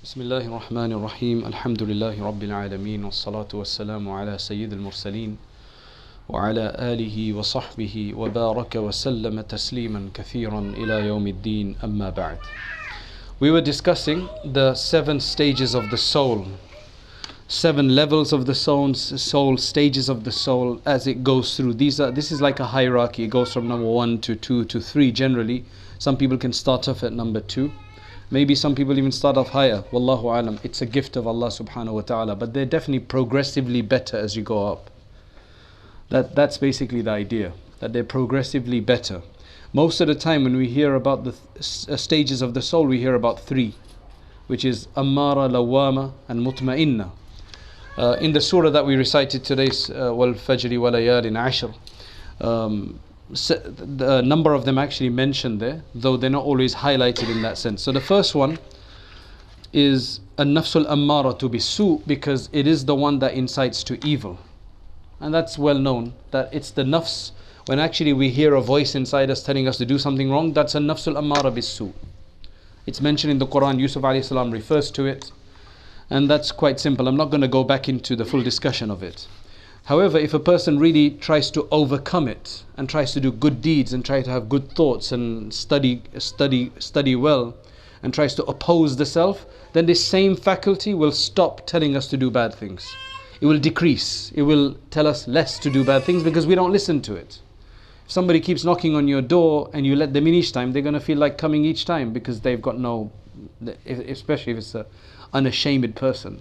بسم الله الرحمن الرحيم الحمد لله رب العالمين والصلاة والسلام على سيد المرسلين وعلى آله وصحبه وبارك وسلم تسليما كثيرا إلى يوم الدين أما بعد. We were discussing the 7 stages of the soul, 7 levels of the soul, stages of the soul as it goes through. This is like a hierarchy. It goes from number 1 to 2 to 3 generally. Some people can start off at number 2. Maybe some people even start off higher. Wallahu alam. It's a gift of Allah subhanahu wa ta'ala. But they're definitely progressively better as you go up. That's basically the idea. That they're progressively better. Most of the time when we hear about the stages of the soul, we hear about 3. Which is Ammara, Lawama and Mutma'inna. In the surah that we recited today, Wal Fajri wa Layalin Ashr, the number of them actually mentioned there, though they're not always highlighted in that sense. So the first one is An-Nafsul Ammara to Bisu, because it is the one that incites to evil. And that's well known, that it's the nafs. When actually we hear a voice inside us telling us to do something wrong, that's An-Nafsul Ammara Bisu. It's mentioned in the Quran. Yusuf alayhi salam refers to it, and that's quite simple. I'm not going to go back into the full discussion of it. However, if a person really tries to overcome it and tries to do good deeds and try to have good thoughts and study well and tries to oppose the self, then this same faculty will stop telling us to do bad things. It will decrease. It will tell us less to do bad things because we don't listen to it. If somebody keeps knocking on your door and you let them in each time, they're going to feel like coming each time because they've got no, especially if it's an unashamed person.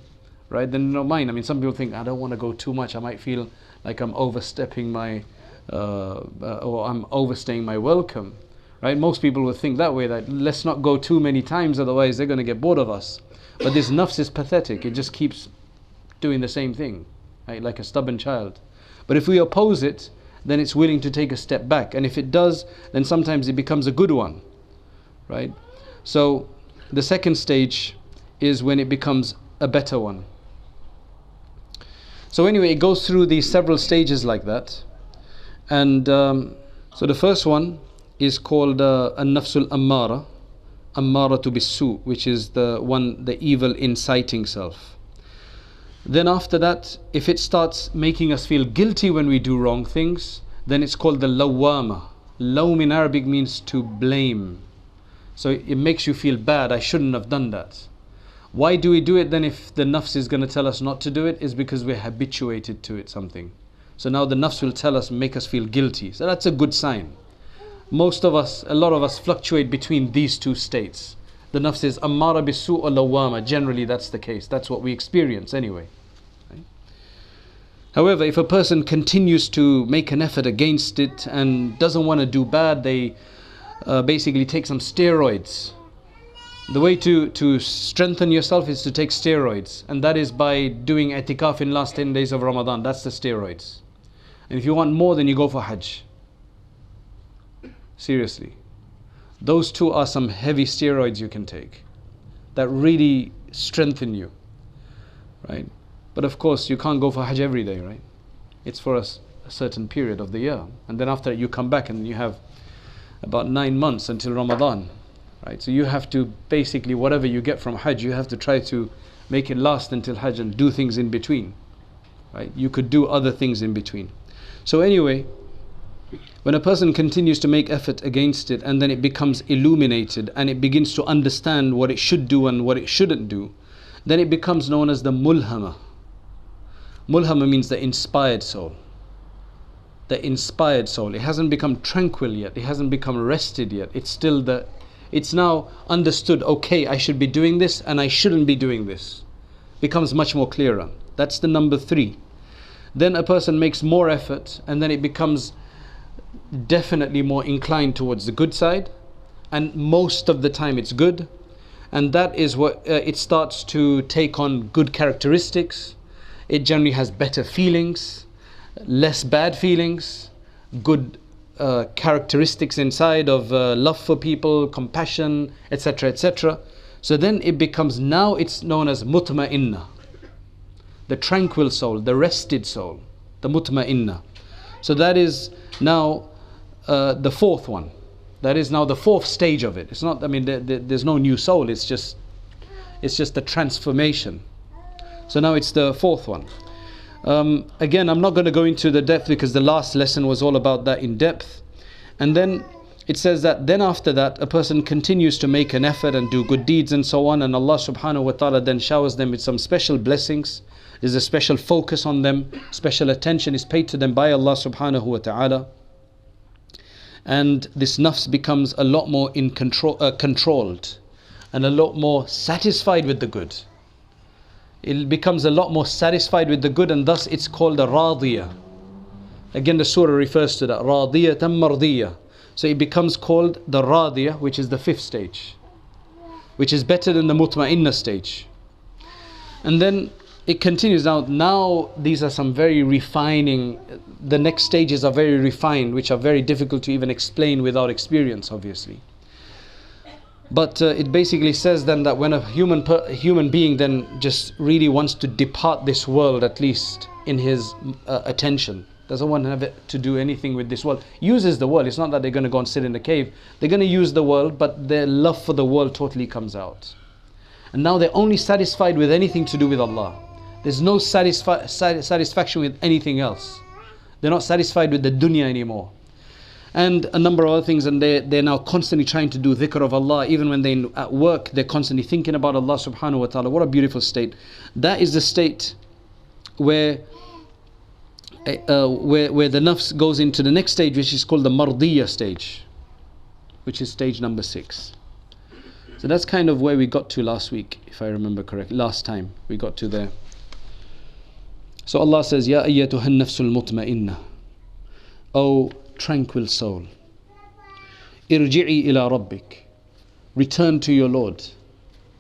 Right, then no mind. I mean, some people think, I don't want to go too much. I might feel like I'm overstepping my, or I'm overstaying my welcome. Right, most people will think that way, that let's not go too many times, otherwise they're going to get bored of us. But this nafs is pathetic. It just keeps doing the same thing, right, like a stubborn child. But if we oppose it, then it's willing to take a step back. And if it does, then sometimes it becomes a good one. Right? So the second stage is when it becomes a better one. So anyway, it goes through these several stages like that. And so the first one is called An-Nafsul Ammara, Ammara to Bisu, which is the evil inciting self. Then after that, if it starts making us feel guilty when we do wrong things, then it's called the Lawama. Lawm in Arabic means to blame. So it makes you feel bad, I shouldn't have done that. Why do we do it then if the nafs is going to tell us not to do it? Is because we're habituated to it something. So now the nafs will tell us, make us feel guilty. So that's a good sign. Most of us, a lot of us fluctuate between these two states. The nafs is ammara bisu or lawama. Generally that's the case. That's what we experience anyway. Right? However, if a person continues to make an effort against it and doesn't want to do bad, they basically take some steroids. The way to strengthen yourself is to take steroids, and that is by doing i'tikaf in last 10 days of Ramadan. That's the steroids. And if you want more, then you go for Hajj. Seriously. Those two are some heavy steroids you can take that really strengthen you. Right? But of course, you can't go for Hajj every day, right? It's for a certain period of the year. And then after you come back and you have about 9 months until Ramadan. Right, so you have to basically, whatever you get from Hajj, you have to try to make it last until Hajj and do things in between. Right? You could do other things in between. So anyway, when a person continues to make effort against it and then it becomes illuminated and it begins to understand what it should do and what it shouldn't do, then it becomes known as the mulhama. Mulhama means the inspired soul. The inspired soul. It hasn't become tranquil yet. It hasn't become rested yet. It's now understood, okay, I should be doing this and I shouldn't be doing this. Becomes much more clearer. That's the number 3. Then a person makes more effort and then it becomes definitely more inclined towards the good side, and most of the time it's good, and that is what it starts to take on good characteristics. It generally has better feelings, less bad feelings, good characteristics inside of love for people, compassion, etc., etc. So then it becomes, now it's known as mutma'inna, the tranquil soul, the rested soul, the mutma'inna. So that is now the 4th one. That is now the 4th stage of it. It's not, I mean, there's no new soul. It's just, It's just the transformation. So now it's the fourth one. Again, I'm not going to go into the depth because the last lesson was all about that in depth. And then it says that then after that a person continues to make an effort and do good deeds and so on, and Allah subhanahu wa ta'ala then showers them with some special blessings. There's a special focus on them, special attention is paid to them by Allah subhanahu wa ta'ala, and this nafs becomes a lot more controlled and a lot more satisfied with the good. It becomes a lot more satisfied with the good, and thus it's called a radiyah. Again, the surah refers to that, radiyatan mardiyah. So it becomes called the radiyah, which is the fifth stage, which is better than the mutma'innah stage. And then it continues. Now these are some very refining, the next stages are very refined, which are very difficult to even explain without experience, obviously. But it basically says then that when a human being then just really wants to depart this world, at least in his attention, doesn't want to have it to do anything with this world, uses the world. It's not that they're going to go and sit in a cave. They're going to use the world, but their love for the world totally comes out. And now they're only satisfied with anything to do with Allah. There's no satisfaction with anything else. They're not satisfied with the dunya anymore. And a number of other things, and they're now constantly trying to do dhikr of Allah. Even when they're at work, they're constantly thinking about Allah subhanahu wa ta'ala. What a beautiful state. That is the state where the nafs goes into the next stage, which is called the mardiyah stage, which is stage number 6. So that's kind of where we got to last week, if I remember correctly. Last time we got to there. So Allah says, Ya ayyatuha an-nafsul mutma'innah, O tranquil soul, irji'i ila rabbik, return to your Lord,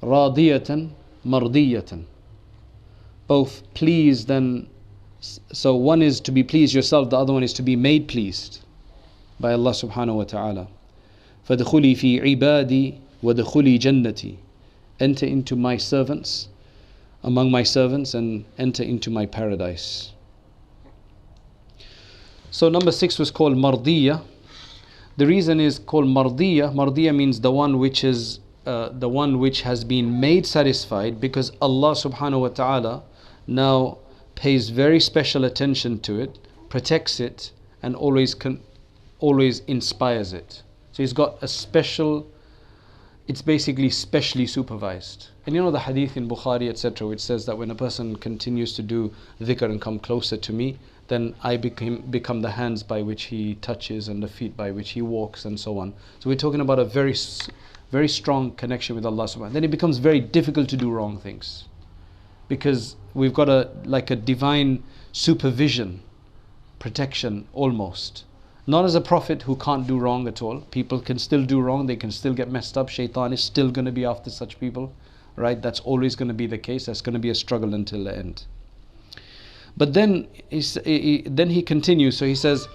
radiyatan mardiyatan, both pleased and, so one is to be pleased yourself, the other one is to be made pleased by Allah subhanahu wa ta'ala. فَدْخُلِي فِي عِبَادِي وَدْخُلِي جَنَّتِي, enter into my servants, among my servants, and enter into my paradise. So number 6 was called mardiyah. The reason is called mardiyah. Mardiyah means the one which is the one which has been made satisfied, because Allah subhanahu wa ta'ala now pays very special attention to it, protects it, and always inspires it. So he's got a special, it's basically specially supervised. And you know the hadith in Bukhari, etc., which says that when a person continues to do dhikr and come closer to me, then I become the hands by which he touches and the feet by which he walks, and so on. So we're talking about a very, very strong connection with Allah subhanahu wa ta'ala. Then it becomes very difficult to do wrong things, because we've got a divine supervision, protection almost. Not as a prophet who can't do wrong at all. People can still do wrong, they can still get messed up. Shaitan is still going to be after such people, right? That's always going to be the case. That's going to be a struggle until the end. But then he continues. So he says,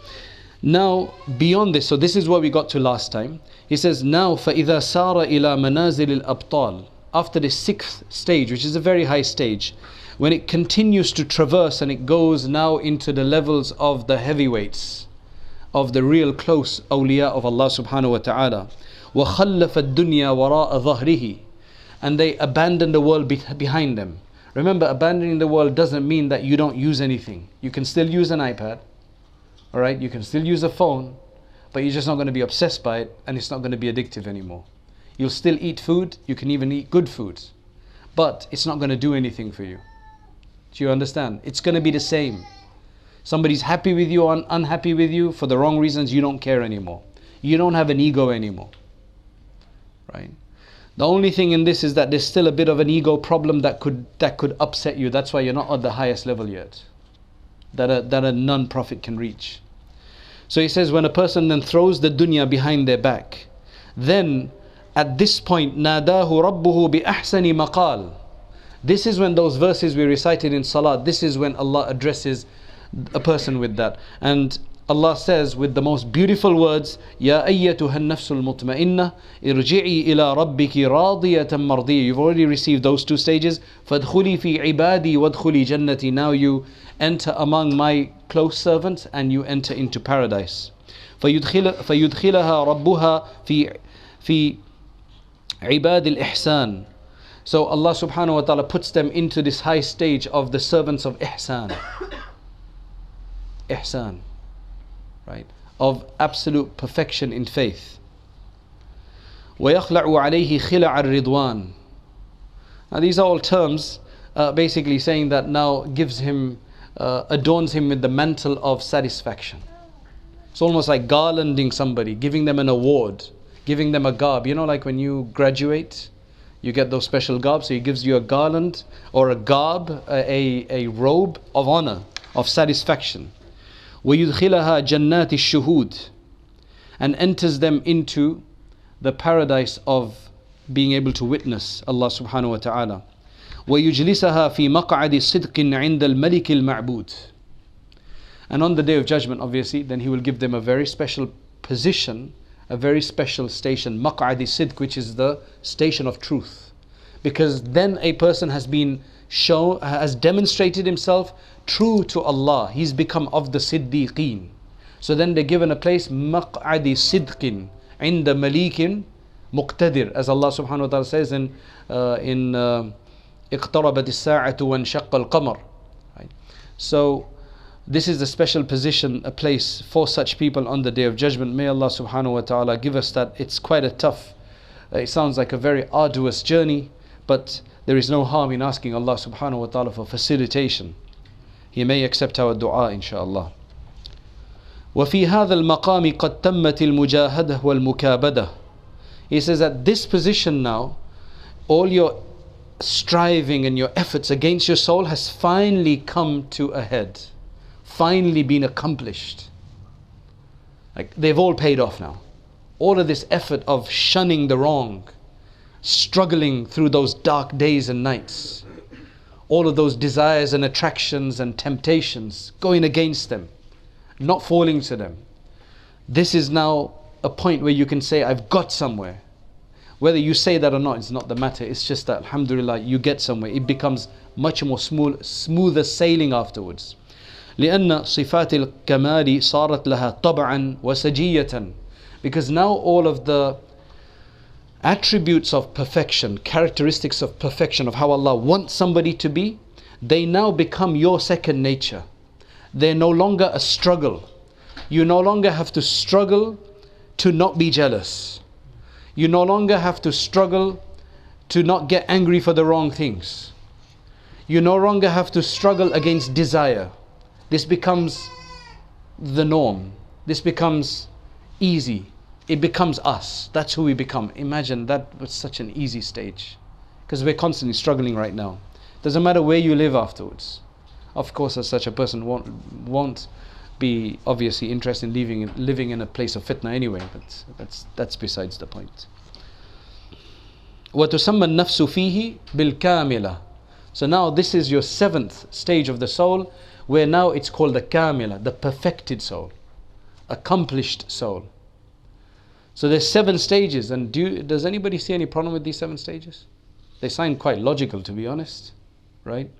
now beyond this, so this is what we got to last time. He says, now فَإِذَا سَارَ إِلَى مَنَازِلِ الْأَبْطَالِ, after this 6th stage, which is a very high stage, when it continues to traverse and it goes now into the levels of the heavyweights, of the real close awliya of Allah subhanahu wa ta'ala, وَخَلَّفَ الدُّنْيَا وَرَاءَ ظَهْرِهِ, and they abandon the world behind them. Remember, abandoning the world doesn't mean that you don't use anything. You can still use an iPad, all right? You can still use a phone, but you're just not going to be obsessed by it, and it's not going to be addictive anymore. You'll still eat food, you can even eat good foods, but it's not going to do anything for you. Do you understand? It's going to be the same. Somebody's happy with you or unhappy with you for the wrong reasons, you don't care anymore. You don't have an ego anymore, right? The only thing in this is that there's still a bit of an ego problem that could upset you. That's why you're not at the highest level yet, that a non-prophet can reach. So he says, when a person then throws the dunya behind their back, then at this point, نَادَاهُ رَبُّهُ بِأَحْسَنِ مَقَالٍ. This is when those verses we recited in Salat, this is when Allah addresses a person with that. And Allah says with the most beautiful words, Ya ayyatuha an-nafsul mutma'innah, irji'i ila rabbiki radiyatan mardiyah. You've already received those 2 stages. Fadkhuli fi ibadi wadkhuli jannati. Now you enter among my close servants and you enter into paradise. فيدخلها ربها في عباد الإحسان. So Allah subhanahu wa ta'ala puts them into this high stage of the servants of ihsan. Ihsan, right? Of absolute perfection in faith. وَيَخْلَعُ عَلَيْهِ خِلَعَ الرِّضْوَانِ. Now these are all terms basically saying that now gives him, adorns him with the mantle of satisfaction. It's almost like garlanding somebody, giving them an award, giving them a garb. You know, like when you graduate, you get those special garbs. So he gives you a garland or a garb, a robe of honor, of satisfaction. وَيُدْخِلَهَا جَنَّاتِ الشُّهُودِ, and enters them into the paradise of being able to witness Allah subhanahu wa ta'ala. وَيُجْلِسَهَا فِي مَقْعَدِ صِدْقٍ عِنْدَ الْمَلِكِ الْمَعْبُودِ. And on the day of judgment, obviously, then he will give them a very special position, a very special station, مَقْعَدِ صِدْق, which is the station of truth. Because then a person has been shown, has demonstrated himself true to Allah. He's become of the Siddiqeen. So then they're given a place, مَقْعَدِ صِدْقٍ عِنْدَ مَلِيكٍ مُقْتَدِرٍ, as Allah subhanahu wa ta'ala says in اقتربت الساعة وانشق القمر. Right? So this is the special position, a place for such people on the day of judgment. May Allah subhanahu wa ta'ala give us that. It's quite a tough, it sounds like a very arduous journey, but there is no harm in asking Allah subhanahu wa ta'ala for facilitation. He may accept our dua, inshaAllah. وفي هذا المقام قد تمت المجاهدة والمكابدة. He says at this position now, all your striving and your efforts against your soul has finally come to a head, finally been accomplished. Like they've all paid off now. All of this effort of shunning the wrong, struggling through those dark days and nights, all of those desires and attractions and temptations, going against them, not falling to them. This is now a point where you can say, I've got somewhere. Whether you say that or not, it's not the matter. It's just that, alhamdulillah, you get somewhere. It becomes much more smoother sailing afterwards. لأن صفات الكمال صارت لها طبعا وسجية. Because now all of the attributes of perfection, characteristics of perfection, of how Allah wants somebody to be, they now become your second nature. They're no longer a struggle. You no longer have to struggle to not be jealous. You no longer have to struggle to not get angry for the wrong things. You no longer have to struggle against desire. This becomes the norm. This becomes easy. It becomes us. That's who we become. Imagine that was such an easy stage. Because we're constantly struggling right now. Doesn't matter where you live afterwards. Of course, as such a person won't be obviously interested in living in a place of fitna anyway, but that's besides the point. وَتُسَمَّى النَّفْسُ فِيهِ بِالْكَامِلَةِ. So now this is your seventh stage of the soul, where now it's called the Kaamilah, the perfected soul, accomplished soul. So there's 7 stages, and does anybody see any problem with these 7 stages? They sound quite logical, to be honest, right?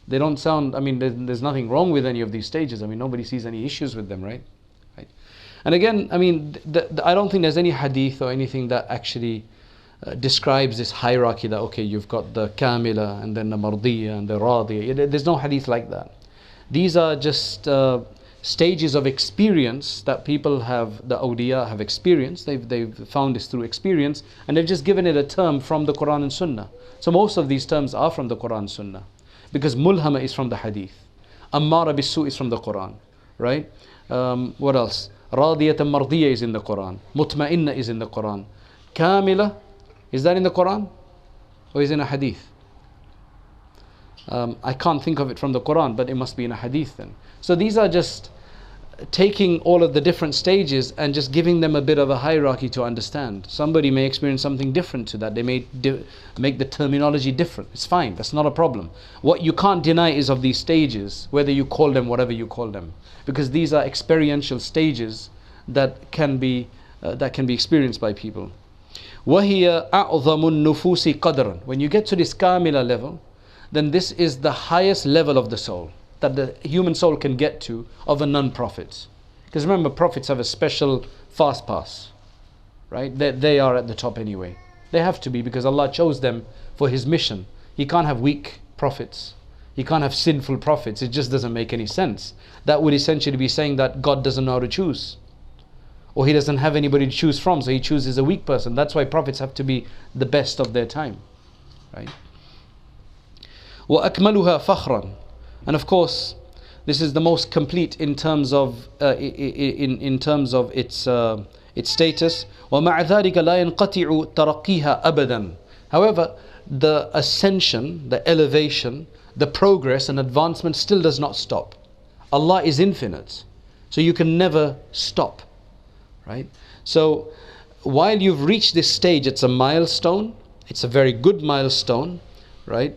They don't sound, I mean, there's nothing wrong with any of these stages. I mean, nobody sees any issues with them, right? And again, I mean, I don't think there's any hadith or anything that actually describes this hierarchy that, okay, you've got the Kaamilah and then the Mardiya and the Radiya. There's no hadith like that. These are just stages of experience that people have, the awliya have experienced. They've found this through experience, and they've just given it a term from the Quran and Sunnah. So most of these terms are from the Quran and Sunnah, because mulhama is from the hadith, ammara bisu is from the Quran, right? What else? Radiyat and mardiya is in the Quran, mutma'inna is in the Quran, Kaamilah, is that in the Quran or is it in a hadith? I can't think of it from the Quran, but it must be in a hadith then. So these are just taking all of the different stages and just giving them a bit of a hierarchy to understand. Somebody may experience something different to that. They may make the terminology different. It's fine, that's not a problem. What you can't deny is of these stages, whether you call them whatever you call them, because these are experiential stages that can be experienced by people. وَهِيَ أَعْظَمُ النُّفُوسِ قَدْرًا. When you get to this Kaamilah level, then this is the highest level of the soul that the human soul can get to of a non-prophet. Because remember, prophets have a special fast pass, right? They are at the top anyway. They have to be, because Allah chose them for his mission. He can't have weak prophets. He can't have sinful prophets. It just doesn't make any sense. That would essentially be saying that God doesn't know how to choose, or he doesn't have anybody to choose from, so he chooses a weak person. That's why prophets have to be the best of their time, right? وَأَكْمَلُهَا فَخْرًا. And of course, this is the most complete in terms of its status. وَمَعَ ذَلِكَ لَا يَنْقَطِعُ تَرَقِّيهَا أَبَدًا. However, the ascension, the elevation, the progress and advancement still does not stop. Allah is infinite, so you can never stop, right? So while you've reached this stage, it's a milestone, it's a very good milestone, right?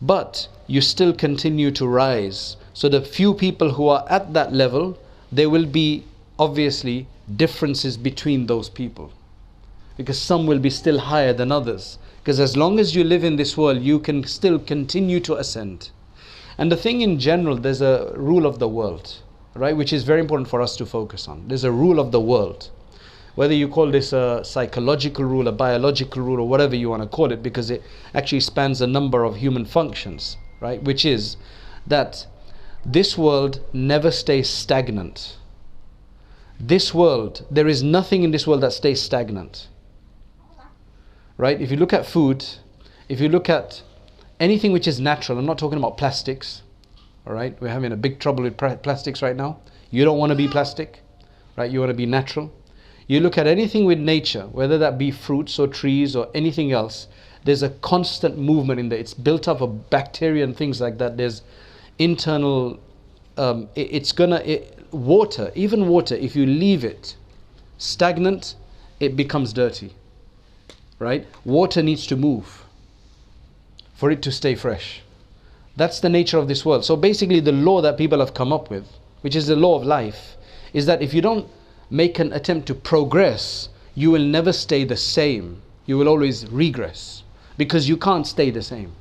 But you still continue to rise. So the few people who are at that level, there will be obviously differences between those people, because some will be still higher than others. Because as long as you live in this world, you can still continue to ascend. And the thing in general, there's a rule of the world, right, which is very important for us to focus on. There's a rule of the world. Whether you call this a psychological rule, a biological rule, or whatever you want to call it, because it actually spans a number of human functions, right, which is that this world never stays stagnant. This world, there is nothing in this world that stays stagnant. Right? If you look at food, if you look at anything which is natural, I'm not talking about plastics, all right? We're having a big trouble with plastics right now. You don't want to be plastic, right? You want to be natural. You look at anything with nature, whether that be fruits or trees or anything else, there's a constant movement in there. It's built up of bacteria and things like that. There's internal, water, even water, if you leave it stagnant, it becomes dirty. Right? Water needs to move for it to stay fresh. That's the nature of this world. So basically the law that people have come up with, which is the law of life, is that if you don't make an attempt to progress, you will never stay the same. You will always regress, because you can't stay the same.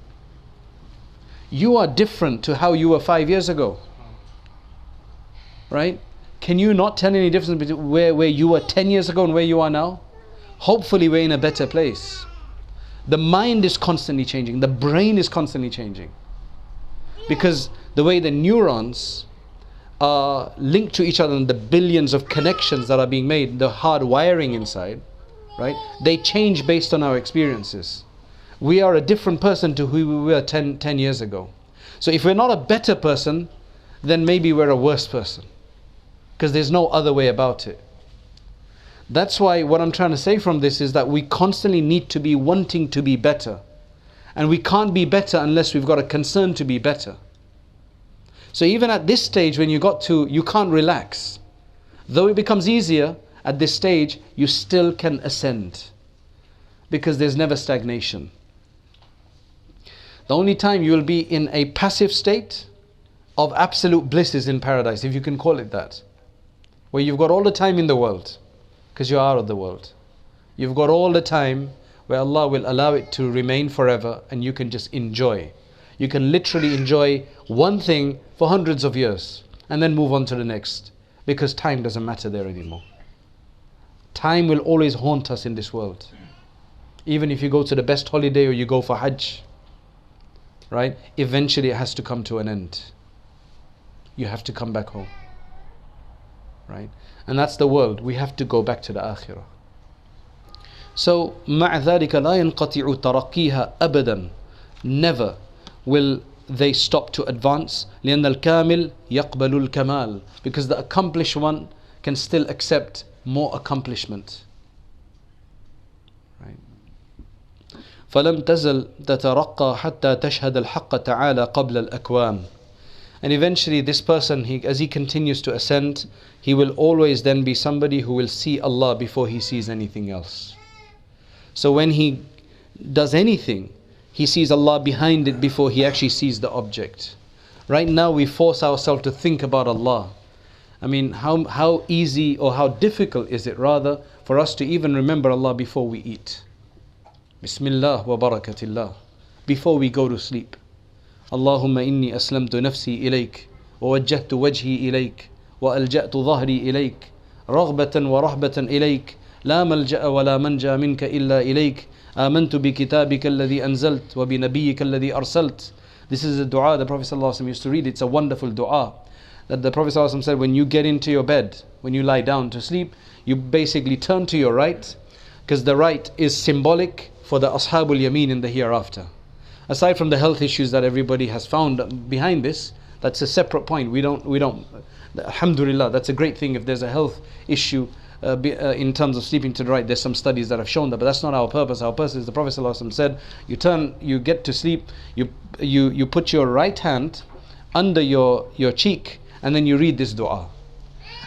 You are different to how you were 5 years ago. Right? Can you not tell any difference between where you were 10 years ago and where you are now? Hopefully we're in a better place. The mind is constantly changing. The brain is constantly changing. Because the way the neurons are linked to each other and the billions of connections that are being made, the hard wiring inside, right? They change based on our experiences. We are a different person to who we were 10 years ago. So if we're not a better person, then maybe we're a worse person. Because there's no other way about it. That's why what I'm trying to say from this is that we constantly need to be wanting to be better. And we can't be better unless we've got a concern to be better. So even at this stage, when you can't relax. Though it becomes easier, at this stage, you still can ascend. Because there's never stagnation. The only time you will be in a passive state of absolute bliss is in paradise, if you can call it that. Where you've got all the time in the world. Because you are out of the world. You've got all the time where Allah will allow it to remain forever, and you can just enjoy. You can literally enjoy one thing for hundreds of years and then move on to the next, because time doesn't matter there anymore. Time will always haunt us in this world. Even if you go to the best holiday or you go for Hajj, right? Eventually it has to come to an end. You have to come back home. Right? And that's the world. We have to go back to the akhirah. So, مَعَ ذَلِكَ لَا يَنْقَطِعُ تَرَقِّيهَا أَبَدًا. Never will they stop to advance. لِأَنَّ الْكَامِلْ يَقْبَلُ الْكَمَالِ. Because the accomplished one can still accept more accomplishment. Right? فَلَمْ تَزَلْ تَتَرَقَّى حَتَّى تَشْهَدَ الْحَقَّ تَعَالَى قَبْلَ الْأَكْوَانِ. And eventually this person, as he continues to ascend, he will always then be somebody who will see Allah before he sees anything else. So when he does anything, he sees Allah behind it before he actually sees the object. Right now we force ourselves to think about Allah. I mean, how easy or how difficult is it rather for us to even remember Allah before we eat. Bismillah wa barakatillah. Before we go to sleep. اللهم إني أسلمت نفسي إليك ووجهت وجهي إليك وألجأت ظهري إليك رغبة ورهبة إليك لا ملجأ ولا منجا منك إلا إليك آمنت بكتابك الذي أنزلت وبنبيك الذي أرسلت. This is a dua the Prophet ﷺ used to read. It's a wonderful dua that the Prophet ﷺ said, when you get into your bed, when you lie down to sleep, you basically turn to your right, because the right is symbolic for the Ashabul Yameen in the hereafter. Aside from the health issues that everybody has found behind this, that's a separate point. We don't. Alhamdulillah, that's a great thing. If there's a health issue in terms of sleeping to the right, there's some studies that have shown that, but that's not our purpose. Our purpose is, the Prophet ﷺ said, you get to sleep, you put your right hand under your cheek, and then you read this dua.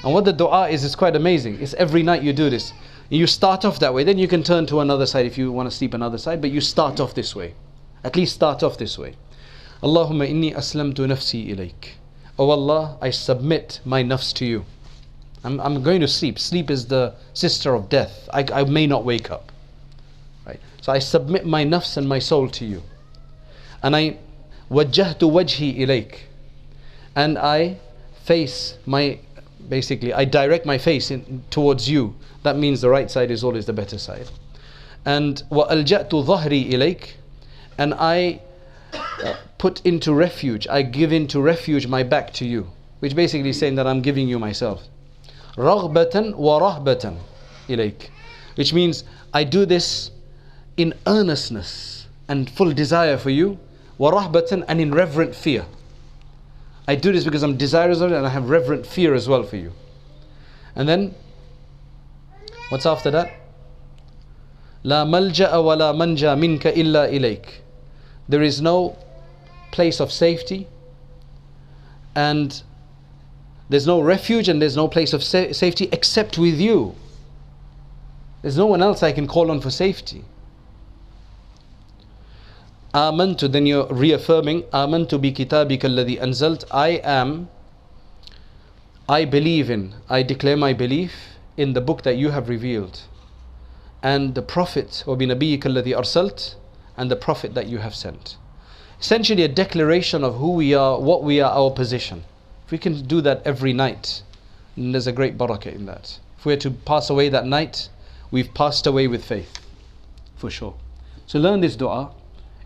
And what the dua is quite amazing. It's every night you do this. You start off that way, then you can turn to another side if you want to sleep another side, but you start off this way. At least start off this way. Allahumma inni aslamtu nafsi ilayk. Oh Allah, I submit my nafs to you. I'm going to sleep. Sleep is the sister of death. I may not wake up. Right? So I submit my nafs and my soul to you. And I wajjahtu wajhi ilayk. And I direct my face towards you. That means the right side is always the better side. And wa alja'tu dhahri ilayk. And I put into refuge, I give into refuge my back to you, which basically is saying that I'm giving you myself. Raghbatan wa rahbatan ilayk, which means I do this in earnestness and full desire for you. Wa rahbatan, and in reverent fear. I do this because I'm desirous of it, and I have reverent fear as well for you. And then, what's after that? La malja'a wa la manja minka illa ilayk. There is no place of safety, and there's no refuge, and there's no place of safety except with you. There's no one else I can call on for safety. Amantu, then you're reaffirming, Amantu bi kitabika alladhi anzalt. I declare my belief in the book that you have revealed, and the Prophet, wa bi nabiyyika alladhi arsalt, and the Prophet that you have sent. Essentially a declaration of who we are, what we are, our position. If we can do that every night, then there's a great barakah in that. If we're to pass away that night, we've passed away with faith, for sure. So learn this dua.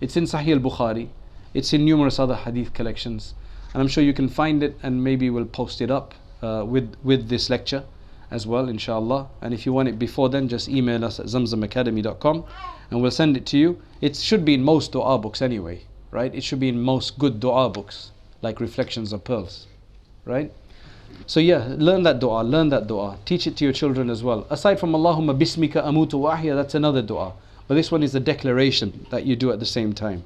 It's in Sahih al-Bukhari. It's in numerous other hadith collections. And I'm sure you can find it, and maybe we'll post it up with this lecture as well, inshallah. And if you want it before then, just email us at ZamZamAcademy.com and we'll send it to you. It should be in most dua books anyway, right? It should be in most good dua books, like Reflections of Pearls, right? So yeah, learn that dua, teach it to your children as well. Aside from Allahumma bismika amutu wa ahya, that's another dua. But this one is the declaration that you do at the same time.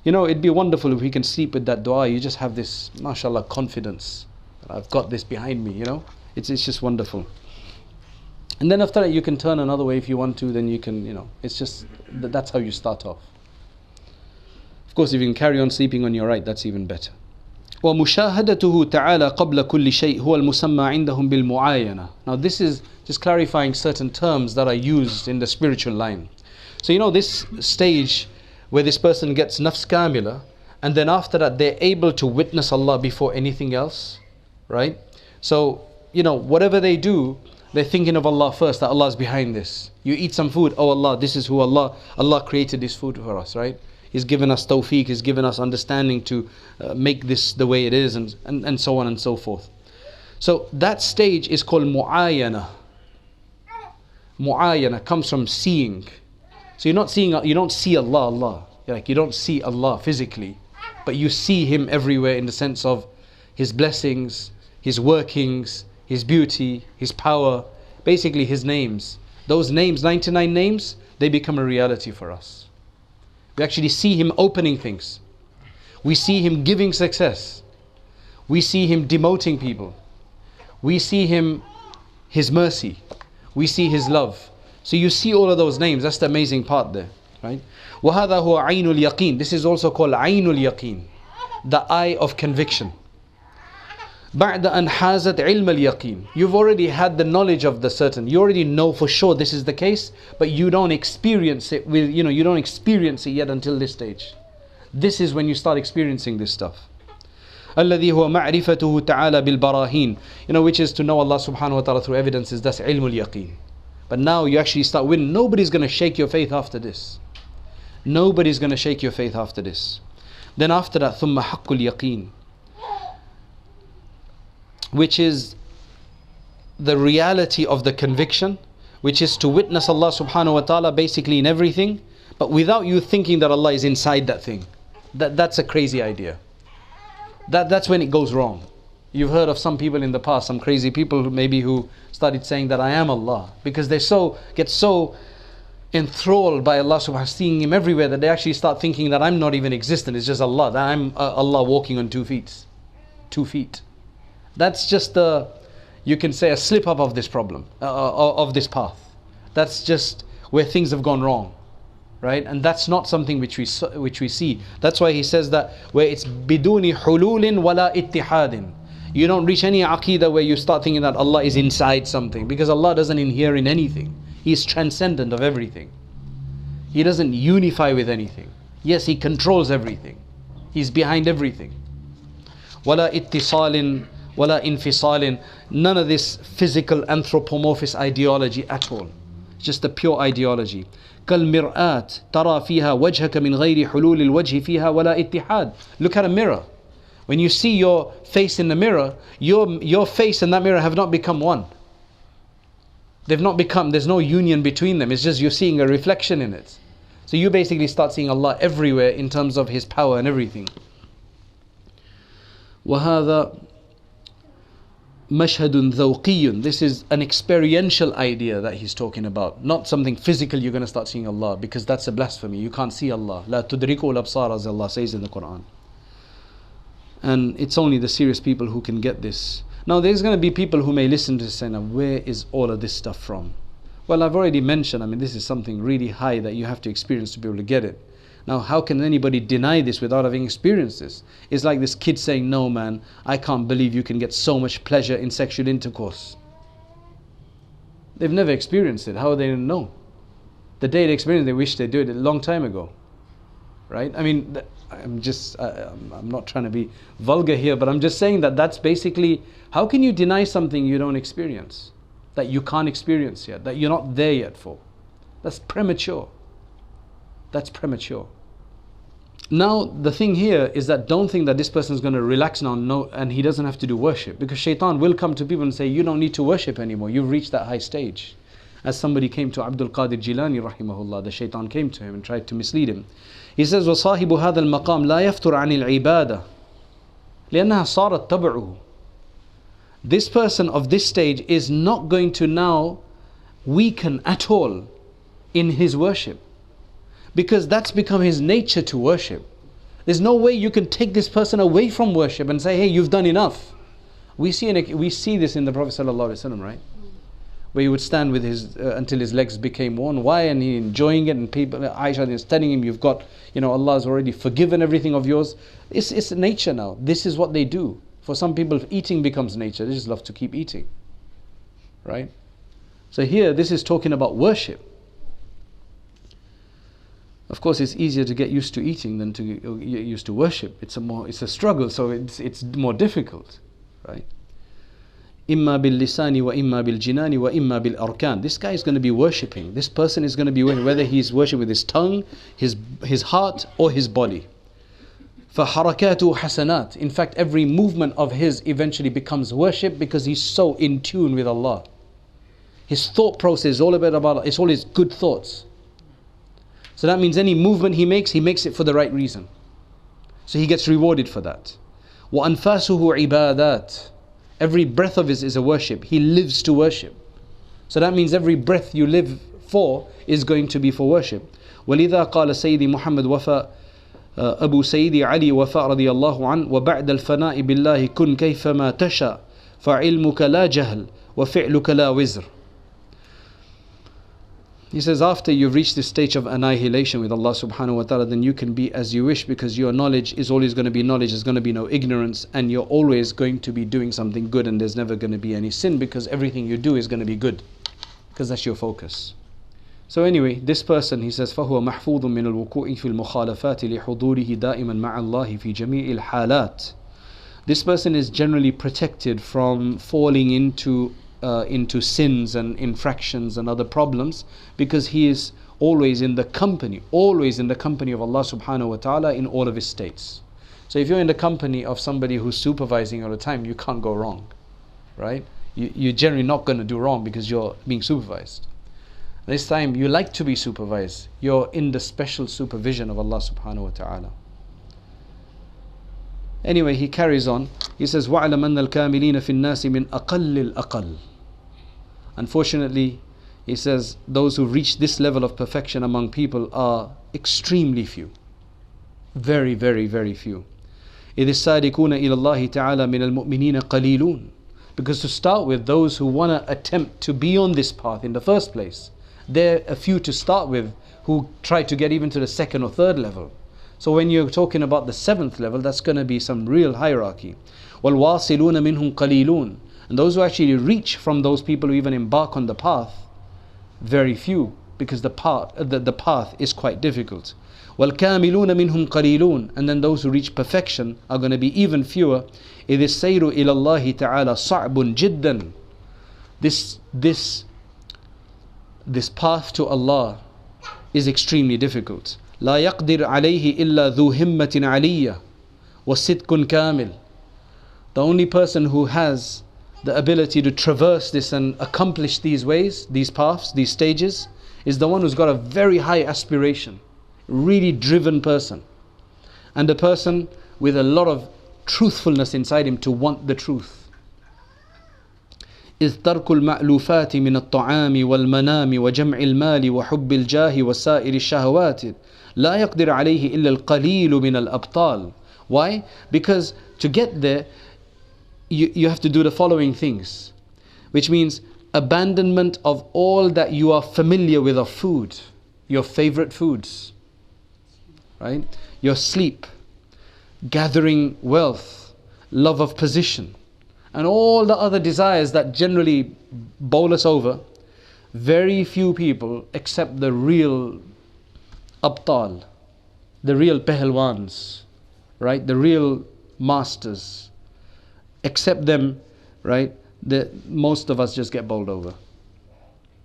You know, it'd be wonderful if we can sleep with that dua. You just have this, mashallah, confidence that I've got this behind me, you know. It's just wonderful. And then after that you can turn another way if you want to, then you can, you know, it's just, that's how you start off. Of course, if you can carry on sleeping on your right, that's even better. وَمُشَاهَدَتُهُ تَعَالَى قَبْلَ كُلِّ شَيْءٍ هُوَ الْمُسَمَّى عِنْدَهُمْ بِالْمُعَايَنَةِ. Now this is just clarifying certain terms that are used in the spiritual line. So you know this stage where this person gets Nafs Kaamilah, and then after that they're able to witness Allah before anything else, right? So, you know, whatever they do, they're thinking of Allah first, that Allah is behind this. You eat some food, oh Allah, this is who Allah created this food for us, right? He's given us tawfiq, He's given us understanding to make this the way it is, and so on and so forth. So that stage is called mu'ayana. Mu'ayana comes from seeing. So you don't see Allah. Like you don't see Allah physically, but you see Him everywhere in the sense of His blessings, His workings, His beauty, His power, basically His names. Those names, 99 names, they become a reality for us. We actually see Him opening things. We see Him giving success. We see Him demoting people. We see Him, His mercy. We see His love. So you see all of those names. That's the amazing part there, right? وَهَذَا هُوَ عَيْنُ الْيَقِينِ. This is also called عَيْنُ الْيَقِينِ, the eye of conviction. بَعْدَ أَنْ حَازَتْ عِلْمَ الْيَقِينِ. You've already had the knowledge of the certain. You already know for sure this is the case, but you don't experience it you don't experience it yet until this stage. This is when you start experiencing this stuff. الَّذِي هُوَ مَعْرِفَتُهُ تَعَالَى بِالْبَرَاهِينِ. Which is to know Allah subhanahu wa ta'ala through evidences. That's ilmul yaqeen. But now you actually start winning. Nobody's going to shake your faith after this. Nobody's going to shake your faith after this. Then after that, ثُمَّ حَقُّ الْيَقِينِ, which is the reality of the conviction, which is to witness Allah subhanahu wa ta'ala basically in everything, but without you thinking that Allah is inside that thing. That's a crazy idea. That's when it goes wrong. You've heard of some people in the past, some crazy people who started saying that I am Allah, because they get so enthralled by Allah subhanahu wa ta'ala, seeing Him everywhere, that they actually start thinking that I'm not even existent, it's just Allah, that I'm Allah walking on 2 feet. 2 feet. That's just you can say a slip up of this problem, of this path. That's just where things have gone wrong, right? And that's not something which we see. That's why he says that where it's biduni hululin wala ittihadin. You don't reach any aqidah where you start thinking that Allah is inside something, because Allah doesn't inhere in anything. He is transcendent of everything. He doesn't unify with anything. Yes, He controls everything. He's behind everything. Wala ittisalin wala infisalin. None of this physical anthropomorphist ideology at all. It's just a pure ideology. كالمرآة ترى فيها وجهك من غير حلول الوجه فيها ولا اتحاد. Look at a mirror. When you see your face in the mirror, your face and that mirror have not become one. They've not become, there's no union between them. It's just you're seeing a reflection in it. So you basically start seeing Allah everywhere in terms of His power and everything. وهذا مشهد ذوقي. This is an experiential idea that he's talking about, not something physical. You're going to start seeing Allah, because that's a blasphemy. You can't see Allah. لا تدركوا الأبصار, as Allah says in the Quran. And it's only the serious people who can get this. Now there's going to be people who may listen to this and say, where is all of this stuff from? Well, I've already mentioned, this is something really high that you have to experience to be able to get it. Now, how can anybody deny this without having experienced this? It's like this kid saying, no man, I can't believe you can get so much pleasure in sexual intercourse. They've never experienced it. How are they going to know? The day they experience it, they wish they did it a long time ago. Right? I'm not trying to be vulgar here, but I'm just saying that that's basically, how can you deny something you don't experience? That you can't experience yet, that you're not there yet for? That's premature. That's premature. Now, the thing here is that don't think that this person is going to relax now and he doesn't have to do worship, because shaitan will come to people and say, you don't need to worship anymore, you've reached that high stage. As somebody came to Abdul Qadir Jilani rahimahullah, the shaitan came to him and tried to mislead him. He says, وَصَاحِبُ هَذَا الْمَقَامِ لَا يَفْتُرْ عَنِ الْعِبَادَةِ لِأَنَّهَا صَارَتْ تَبْعُهُ. This person of this stage is not going to now weaken at all in his worship, because that's become his nature to worship. There's no way you can take this person away from worship and say, hey, you've done enough. We see this in the Prophet ﷺ, right? Where he would stand with his until his legs became worn. Why? And he enjoying it, and people, Aisha is telling him, you've got, Allah's already forgiven everything of yours. It's nature now. This is what they do. For some people, eating becomes nature. They just love to keep eating. Right? So here, this is talking about worship. Of course, it's easier to get used to eating than to get used to worship. It's a struggle, so it's more difficult, right? Imma bil lisani wa imma bil jinani wa imma bil arkan. This guy is going to be worshipping. This person is going to be worshipping, whether he's worshipping with his tongue, his heart, or his body. فَحَرَكَاتُ hasanat. In fact, every movement of his eventually becomes worship, because he's so in tune with Allah. His thought process is all about Allah. It's all his good thoughts. So that means any movement he makes it for the right reason. So he gets rewarded for that. وَأَنفَاسُهُ عِبَادَاتٍ. Every breath of his is a worship. He lives to worship. So that means every breath you live for is going to be for worship. وَلِذَا قَالَ سَيِّدِ مُحَمَّدْ وَفَى أبو سيدي علي وفاء رضي الله عنه وبعد الفناء بالله كن كيفما تشاء فعلمك لا جهل وفعلك لا وزر. He says, after you've reached this stage of annihilation with Allah subhanahu wa ta'ala, then you can be as you wish, because your knowledge is always going to be knowledge. There's going to be no ignorance, and you're always going to be doing something good, and there's never going to be any sin, because everything you do is going to be good, because that's your focus. So anyway, this person, he says, فَهُوَ مَحْفُوظٌ مِنَ الْوُقُوعِ فِي الْمُخَالَفَاتِ لِحُضُورِهِ دَائِمًا مَعَ اللَّهِ فِي جَمِيعِ الْحَالَاتِ. This person is generally protected from falling into into sins and infractions and other problems, because he is always in the company of Allah subhanahu wa ta'ala in all of his states. So if you're in the company of somebody who's supervising all the time, you can't go wrong, right? You're generally not going to do wrong because you're being supervised. This time you like to be supervised. You're in the special supervision of Allah subhanahu wa ta'ala. Anyway, he carries on. He says, وَعْلَمْ أَنَّ الْكَامِلِينَ فِي النَّاسِ مِنْ أَقَلِّ الْأَقَلِّ. Unfortunately, he says, those who reach this level of perfection among people are extremely few. Very, very, very few. إِذِ السَّارِكُونَ إِلَى اللَّهِ تَعَالَى مِنَ الْمُؤْمِنِينَ قَلِيلُونَ. Because to start with, those who want to attempt to be on this path in the first place, they're a few to start with who try to get even to the second or third level. So when you're talking about the seventh level, that's going to be some real hierarchy. وَالْوَاصِلُونَ مِنْهُمْ قَلِيلُونَ. And those who actually reach from those people who even embark on the path, very few, because the path is quite difficult. وَالْكَامِلُونَ مِنْهُمْ قَلِيلُونَ. And then those who reach perfection are going to be even fewer. إِذِ السَّيْرُ إِلَى اللَّهِ تَعَالَى صَعْبٌ جِدًّا. This path to Allah is extremely difficult. لا يقدر عليه إلا ذو همة عالية وصدق كامل. The only person who has the ability to traverse this and accomplish these ways, these paths, these stages, is the one who's got a very high aspiration, really driven person, and a person with a lot of truthfulness inside him to want the truth. إذ ترك المألوفات من الطعام والمنام وجمع المال وحب الجاه وسائر الشهوات لا يقدر عليه إلا القليل من الأبطال. Why? Because to get there, you have to do the following things, which means abandonment of all that you are familiar with of food, your favorite foods, right? Your sleep, gathering wealth, love of position, and all the other desires that generally bowl us over. Very few people accept the real abtal, the real pehlwans, right? The real masters. Accept them, right? Most of us just get bowled over,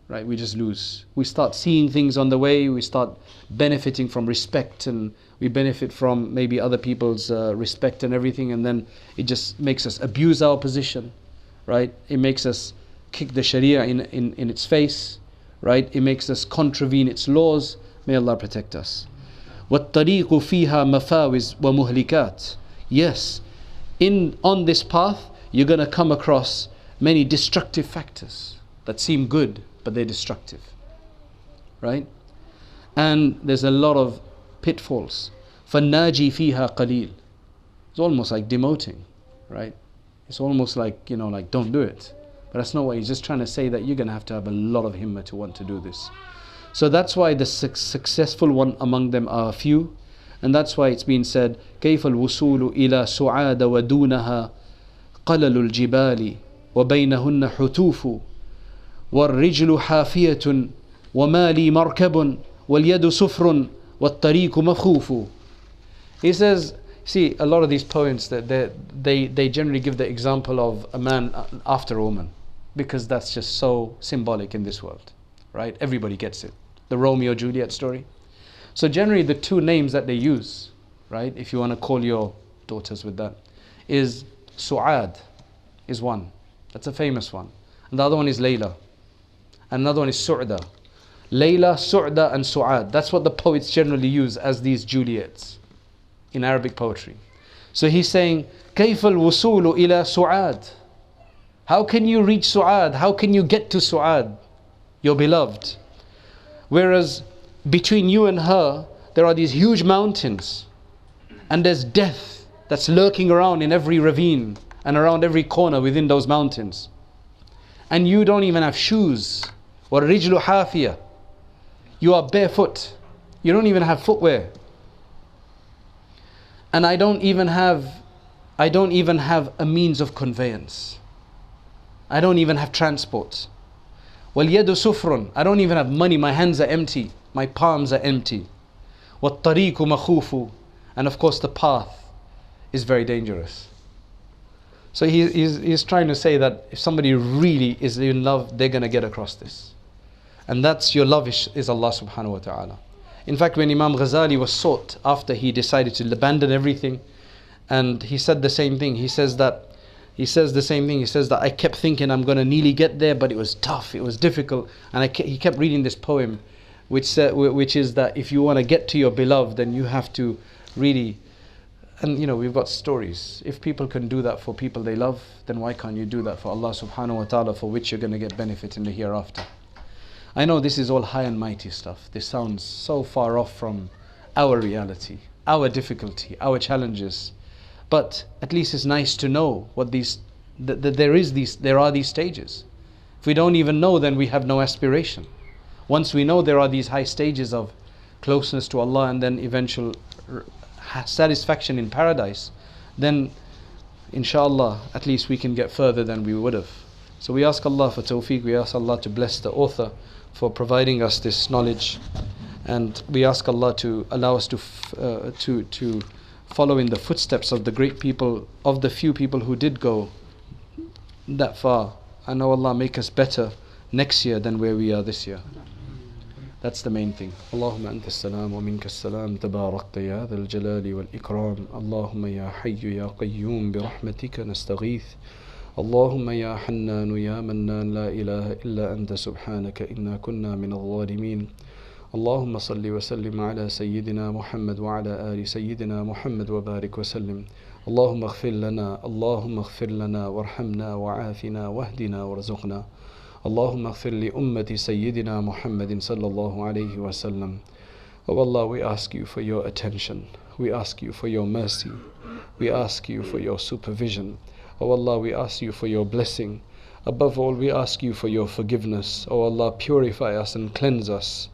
right? We just lose. We start seeing things on the way, we start benefiting from respect, and we benefit from maybe other people's respect and everything, and then it just makes us abuse our position, right? It makes us kick the Sharia in its face, right? It makes us contravene its laws. May Allah protect us. وَالطَّرِيقُ فِيهَا مَفَاوِزْ وَمُهْلِكَاتٍ. Yes, on this path, you're going to come across many destructive factors that seem good, but they're destructive, right? And there's a lot of pitfalls. فَالنَّاجِي فِيهَا قَلِيلٌ. It's almost like demoting, right? It's almost like, like don't do it. But that's not what he's just trying to say, that you're going to have a lot of himmah to want to do this. So that's why the successful one among them are few. And that's why it's been said, كيف الوصول إلى سعاد ودونها قلل الجبال وبينهن حتوف والرجل حافية ومالي مركب واليد سفر والطريق مخوف. He says, see, a lot of these poems, that they generally give the example of a man after a woman, because that's just so symbolic in this world, right? Everybody gets it. The Romeo Juliet story. So generally the two names that they use, right, if you want to call your daughters with that, is Su'ad is one. That's a famous one. And the other one is Layla. And another one is Su'da. Layla, Su'da and Su'ad. That's what the poets generally use as these Juliets in Arabic poetry. So he's saying, كيف الوصول إلى سعاد. How can you reach Su'ad? How can you get to Su'ad, your beloved? Whereas between you and her, there are these huge mountains, and there's death that's lurking around in every ravine and around every corner within those mountains. And you don't even have shoes. وَالرِّجْلُ حَافِيَةٌ. You are barefoot. You don't even have footwear. And I don't even have a means of conveyance. I don't even have transport. وَالْيَدُ سُفْرٌ. I don't even have money. My hands are empty. My palms are empty. وَالطَّرِيقُ مَخُوفُ. And of course the path is very dangerous. So he's trying to say that if somebody really is in love, they're going to get across this. And that's your love is Allah subhanahu wa ta'ala. In fact, when Imam Ghazali was sought after he decided to abandon everything, and he said the same thing. He says the same thing. He says that I kept thinking I'm going to nearly get there, but it was tough, it was difficult. And he kept reading this poem, which is that if you want to get to your beloved, then you have to really, and we've got stories. If people can do that for people they love, then why can't you do that for Allah subhanahu wa ta'ala, for which you're going to get benefit in the hereafter? I know this is all high and mighty stuff. This sounds so far off from our reality, our difficulty, our challenges. But at least it's nice to know what there are these stages. If we don't even know, then we have no aspiration. Once we know there are these high stages of closeness to Allah and then eventual satisfaction in paradise, then inshallah at least we can get further than we would have. So we ask Allah for tawfiq, we ask Allah to bless the author for providing us this knowledge, and we ask Allah to allow us to follow in the footsteps of the great people, of the few people who did go that far. And oh Allah, make us better next year than where we are this year. That's the main thing. Allahumma anta as-salam wa minka as-salam, tabarakta ya dhal jalali wal ikram. Allahumma ya hayyu ya qayyum bi rahmatika nastaghith. Allahumma ya hannanu ya mannan, la ilaha illa anta subhanaka inna kunna min al-zalimin. اللهم صل وسلم على سيدنا محمد وعلى آل سيدنا محمد وبارك وسلم. اللهم اغفر لنا، اللهم اغفر لنا وارحمنا وعافنا واهدنا وارزقنا. اللهم اغفر لأمة سيدنا محمد صلى الله عليه وسلم. Oh Allah, we ask you for your attention. We ask you for your mercy. We ask you for your supervision. Oh Allah, we ask you for your blessing. Above all, we ask you for your forgiveness. Oh Allah, purify us and cleanse us.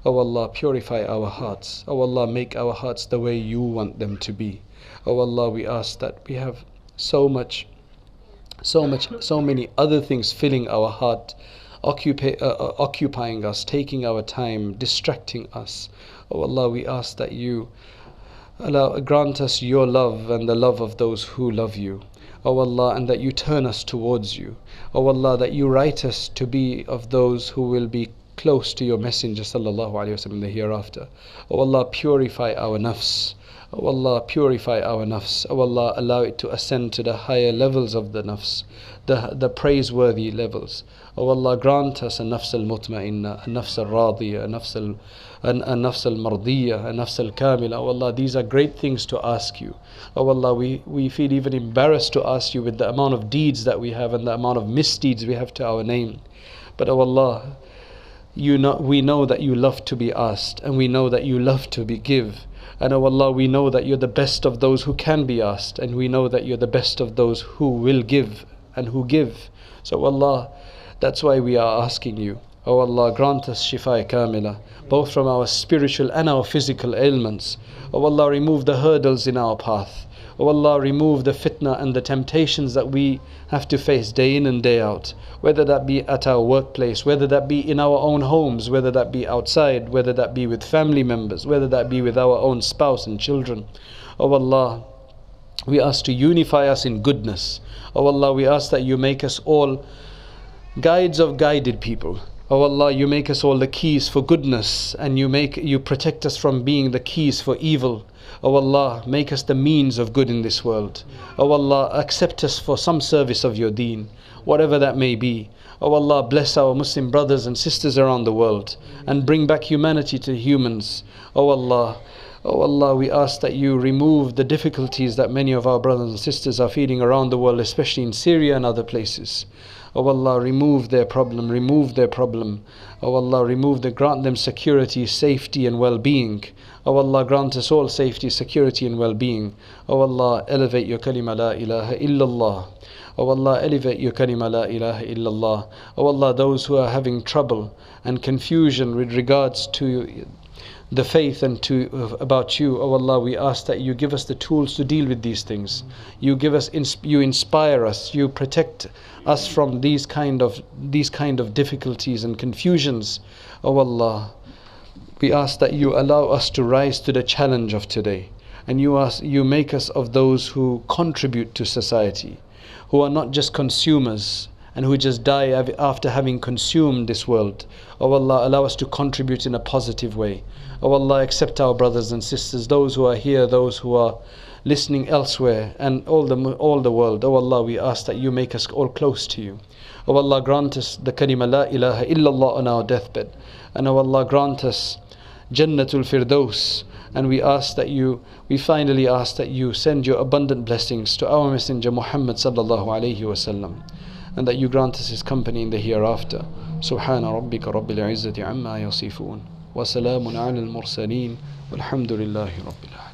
Oh Allah, purify our hearts. Oh Allah, make our hearts the way you want them to be. Oh Allah, we ask that we have so many other things filling our heart, occupying us, taking our time, distracting us. Oh Allah, we ask that you grant us your love and the love of those who love you. Oh Allah, and that you turn us towards you. Oh Allah, that you write us to be of those who will be close to your Messenger sallallahu alaihi wasallam in the hereafter. Oh Allah, purify our nafs. Oh Allah, purify our nafs. Oh Allah, allow it to ascend to the higher levels of the nafs, the praiseworthy levels. Oh Allah, grant us a nafs al-mutma'inna, a nafs al-radiya, a nafs al-mardiyya, a nafs al-Kaamilah. Oh Allah, these are great things to ask you. Oh Allah, we feel even embarrassed to ask you with the amount of deeds that we have and the amount of misdeeds we have to our name. But oh Allah, we know that you love to be asked, and we know that you love to be give. And oh Allah, we know that you're the best of those who can be asked, and we know that you're the best of those who will give and who give. So Allah, that's why we are asking you. Oh Allah, grant us shifa Kaamilah, both from our spiritual and our physical ailments. Oh Allah, remove the hurdles in our path. Oh Allah, remove the fitna and the temptations that we have to face day in and day out, whether that be at our workplace, whether that be in our own homes, whether that be outside, whether that be with family members, whether that be with our own spouse and children. Oh Allah, we ask to unify us in goodness. Oh Allah, we ask that you make us all guides of guided people. Oh Allah, you make us all the keys for goodness, and you protect us from being the keys for evil. Oh Allah, make us the means of good in this world. Oh Allah, accept us for some service of your deen, whatever that may be. Oh Allah, bless our Muslim brothers and sisters around the world and bring back humanity to humans. Oh Allah, we ask that you remove the difficulties that many of our brothers and sisters are feeling around the world, especially in Syria and other places. Oh Allah, remove their problem. Oh Allah, grant them security, safety and well-being. Oh Allah, grant us all safety, security and well-being. Oh Allah, elevate your kalima la ilaha illallah. Oh Allah, elevate your kalima la ilaha illallah. Oh Allah, those who are having trouble and confusion with regards to the faith and about you, oh Allah, we ask that you give us the tools to deal with these things. You inspire us, you protect us from these kind of difficulties and confusions. Oh Allah, we ask that you allow us to rise to the challenge of today, and you make us of those who contribute to society. who are not just consumers and who just die after having consumed this world. O Allah, allow us to contribute in a positive way. O Allah, accept our brothers and sisters, those who are here, those who are listening elsewhere, and all the world. O Allah, we ask that you make us all close to you. O Allah, grant us the kalima la ilaha illallah on our deathbed. And O Allah, grant us Jannatul Firdaus. And we finally ask that you send your abundant blessings to our Messenger Muhammad sallallahu alayhi wasallam, and that you grant us his company in the hereafter. Subhana rabbika rabbil izzati amma yasifun. Wa salamun ala al-mursaleen. Walhamdulillahi rabbil alamin.